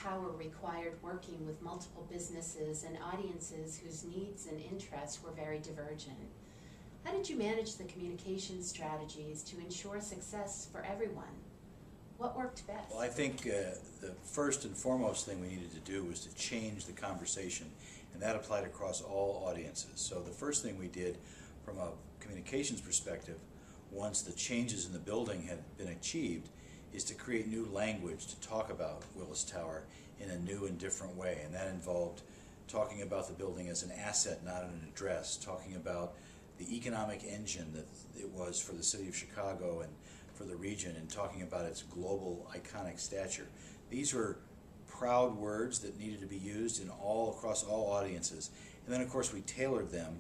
Tower required working with multiple businesses and audiences whose needs and interests were very divergent. How did you manage the communication strategies to ensure success for everyone? What worked best? Well, I think the first and foremost thing we needed to do was to change the conversation, and that applied across all audiences. So the first thing we did from a communications perspective, once the changes in the building had been achieved, is to create new language to talk about Willis Tower in a new and different way. And that involved talking about the building as an asset, not an address, talking about the economic engine that it was for the city of Chicago and for the region, and talking about its global iconic stature. These were proud words that needed to be used in across all audiences. And then of course we tailored them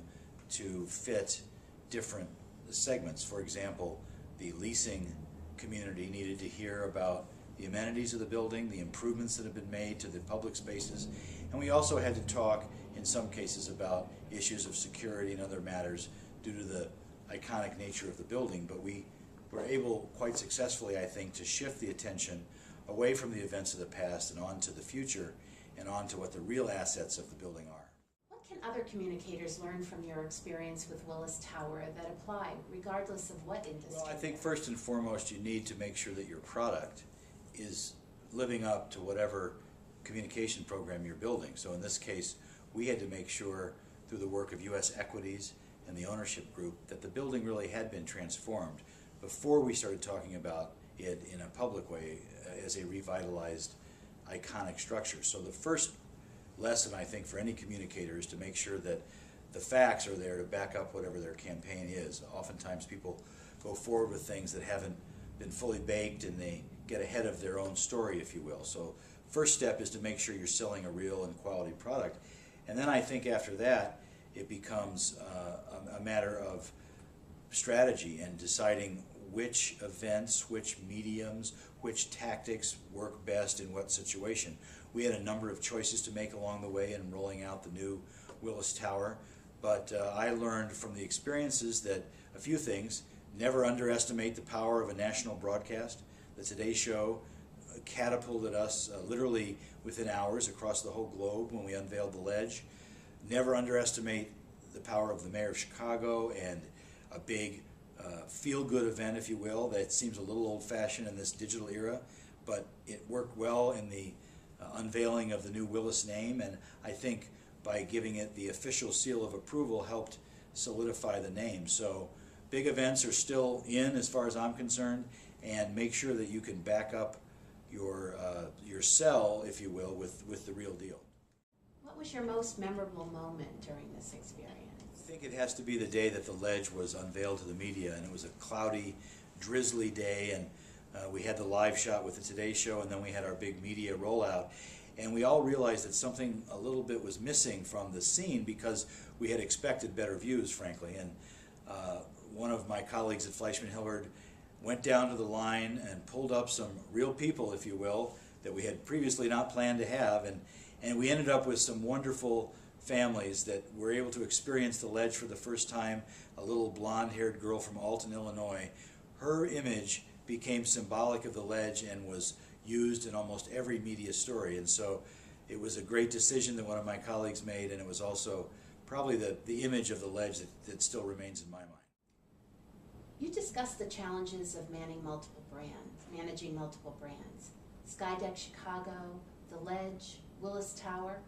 to fit different segments. For example, the leasing community needed to hear about the amenities of the building, the improvements that have been made to the public spaces, and we also had to talk in some cases about issues of security and other matters due to the iconic nature of the building. But we were able quite successfully, I think, to shift the attention away from the events of the past and on to the future and on to what the real assets of the building are. What can other communicators learn from your experience with Willis Tower that apply regardless of what industry? Well, I think first and foremost you need to make sure that your product is living up to whatever communication program you're building. So in this case, we had to make sure through the work of U.S. Equities and the ownership group that the building really had been transformed before we started talking about it in a public way as a revitalized, iconic structure. So the first lesson, I think, for any communicator is to make sure that the facts are there to back up whatever their campaign is. Oftentimes people go forward with things that haven't been fully baked and they get ahead of their own story, if you will. So first step is to make sure you're selling a real and quality product. And then I think after that it becomes a matter of strategy and deciding which events, which mediums, which tactics work best in what situation. We had a number of choices to make along the way in rolling out the new Willis Tower, but I learned from the experiences that a few things: never underestimate the power of a national broadcast. The Today Show catapulted us literally within hours across the whole globe when we unveiled the ledge. Never underestimate the power of the mayor of Chicago and a big feel-good event, if you will, that seems a little old-fashioned in this digital era, but it worked well in the unveiling of the new Willis name, and I think by giving it the official seal of approval helped solidify the name. So big events are still in as far as I'm concerned, and make sure that you can back up your sell, if you will, with the real deal. What was your most memorable moment during this experience? I think it has to be the day that the ledge was unveiled to the media, and it was a cloudy, drizzly day, and we had the live shot with the Today Show, and then we had our big media rollout, and we all realized that something a little bit was missing from the scene because we had expected better views, frankly. And one of my colleagues at Fleishman-Hillard went down to the line and pulled up some real people, if you will, that we had previously not planned to have, and we ended up with some wonderful families that were able to experience the ledge for the first time. A little blonde-haired girl from Alton, Illinois. Her image became symbolic of the ledge and was used in almost every media story, and so it was a great decision that one of my colleagues made, and it was also probably the image of the ledge that still remains in my mind. You discussed the challenges of managing multiple brands. Skydeck Chicago, the ledge, Willis Tower.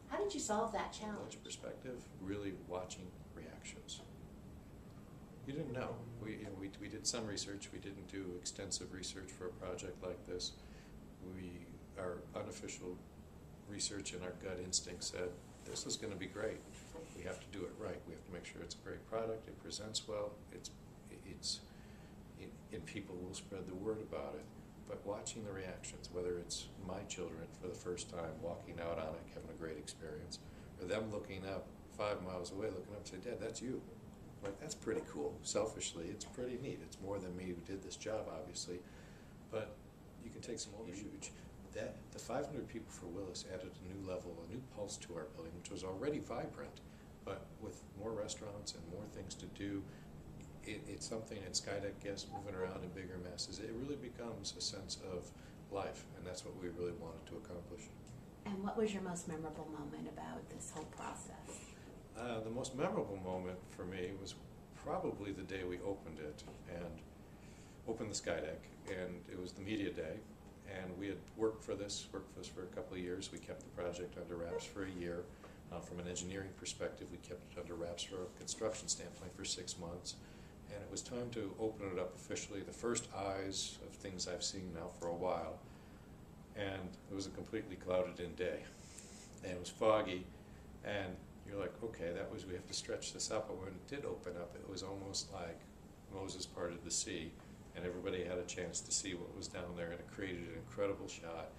How did you solve that challenge? Perspective, really watching reactions. You didn't know. We did some research. We didn't do extensive research for a project like this. Our unofficial research and our gut instinct said, this is going to be great. We have to do it right. We have to make sure it's a great product, it presents well, and people will spread the word about it. But watching the reactions, whether it's my children for the first time walking out on it, having a great experience, or them looking up 5 miles away, looking up and saying, Dad, that's you. Like, that's pretty cool. Selfishly, it's pretty neat. It's more than me who did this job, obviously, but you can take some ownership. The 500 people for Willis added a new level, a new pulse to our building, which was already vibrant, but with more restaurants and more things to do, it's something, and Skydeck guests moving around in bigger masses, it really becomes a sense of life, and that's what we really wanted to accomplish. And what was your most memorable moment about this whole process? The most memorable moment for me was probably the day we opened it, and opened the Skydeck, and it was the media day, and we had worked for this for a couple of years. We kept the project under wraps for a year. From an engineering perspective, we kept it under wraps from a construction standpoint for 6 months, and it was time to open it up officially, the first eyes of things I've seen now for a while. And it was a completely clouded in day, and it was foggy, and you're like, okay, we have to stretch this up. But when it did open up, it was almost like Moses parted the sea, and everybody had a chance to see what was down there, and it created an incredible shot.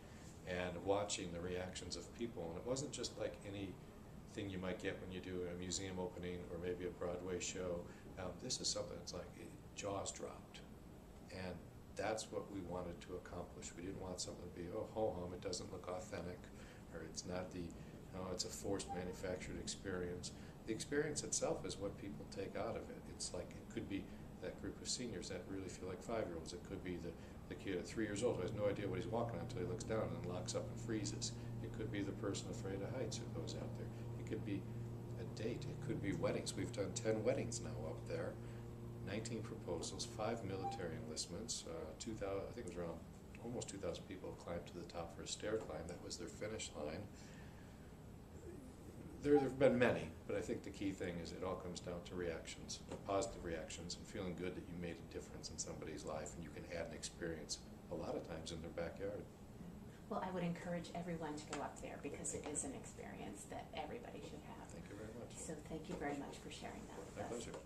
And watching the reactions of people, and it wasn't just like anything you might get when you do a museum opening or maybe a Broadway show. This is something that's like jaws dropped, and that's what we wanted to accomplish. We didn't want something to be, oh, ho-hum, it doesn't look authentic, or it's not it's a forced manufactured experience. The experience itself is what people take out of it. It's like, it could be that group of seniors that really feel like 5-year-olds. It could be the kid at 3 years old who has no idea what he's walking on until he looks down and then locks up and freezes. It could be the person afraid of heights who goes out there. It could be a date. It could be weddings. We've done 10 weddings now up there. 19 proposals, 5 military enlistments, 2,000, I think it was around almost 2,000 people climbed to the top for a stair climb. That was their finish line. There have been many, but I think the key thing is it all comes down to reactions, positive reactions, and feeling good that you made a difference in somebody's life, and you can add an experience a lot of times in their backyard. Well, I would encourage everyone to go up there because it is an experience that everybody should have. Thank you very much. So thank you very much for sharing that with My us. pleasure.